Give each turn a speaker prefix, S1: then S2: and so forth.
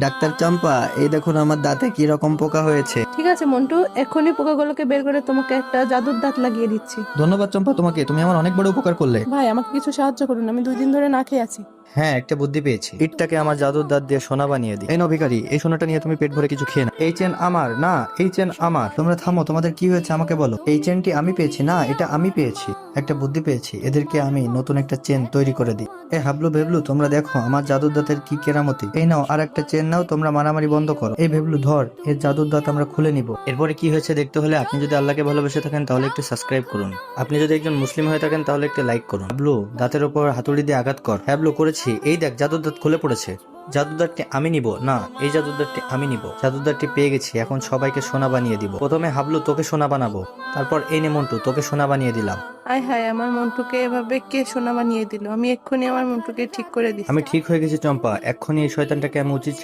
S1: Doctor চম্পা, এই দেখুন আমার দাঁতে কি রকম পোকা হয়েছে।
S2: ঠিক আছে মন্টু, এক্ষুনি পোকাগুলোকে বের করে তোমাকে একটা জাদুর দাঁত লাগিয়ে দিচ্ছি।
S1: ধন্যবাদ চম্পা তোমাকে, তুমি আমার অনেক বড় উপকার করলে।
S2: ভাই আমাকে কিছু সাহায্য করুন, আমি 2 দিন ধরে না খেয়ে আছি।
S1: হ্যাঁ, একটা বুদ্ধি পেয়েছি। ইটটাকে আমার জাদুর দাঁত দিয়ে সোনা বানিয়ে দিই। এই নাও ভিখারি, এই সোনাটা নিয়ে তুমি পেট ভরে কিছু খেয়ে না। এই চেন আমার না, এই চেন আমার। তোমরা থামো, তোমাদের কি হয়েছে আমাকে বলো। এই চেনটি আমি পেয়েছি না, এটা আমি পেয়েছি। একটা বুদ্ধি পেয়েছি, এদেরকে আমি নতুন একটা চেন তৈরি করে দিই। এই হাবলু ভেবলু, তোমরা দেখো আমার জাদুর দাঁতের কি কেরামতি। এই নাও আর একটা চেন নাও, তোমরা মারামারি বন্ধ করো। এই ভেবলু ধর, এর জাদুর দাঁত আমরা খুলে নিব। এরপরে কি হয়েছে দেখতে হলে আপনি যদি আল্লাহকে ভালোবেসে থাকেন তাহলে একটু সাবস্ক্রাইব করুন। আপনি যদি একজন মুসলিম হয়ে থাকেন তাহলে একটু লাইক করুন। হাবলু, দাঁতের উপর হাতুড়ি দিয়ে আঘাত কর। হ্যাবলু, করেছি। এই দেখ, জাদুর দাঁত খুলে পড়েছে। জাদুর দাঁতটি আমি নিব না, এই জাদুর দাঁতটি আমি নিব। জাদুর দাঁতটি পেয়ে গেছি, এখন সবাইকে সোনা বানিয়ে দিব। প্রথমে হাবলু তোকে সোনা বানাবো, তারপর এই নে মন্টু, তোকে সোনা বানিয়ে দিলাম।
S2: আয় হায়, আমার মন্টুকে এভাবে কে সোনা বানিয়ে দিল? আমি এক্ষুনি আমার মন্টুকে ঠিক করে দিচ্ছি।
S1: আমি ঠিক হয়ে গেছি চম্পা, এক্ষুনি এই শয়তানটাকে আমি উচিত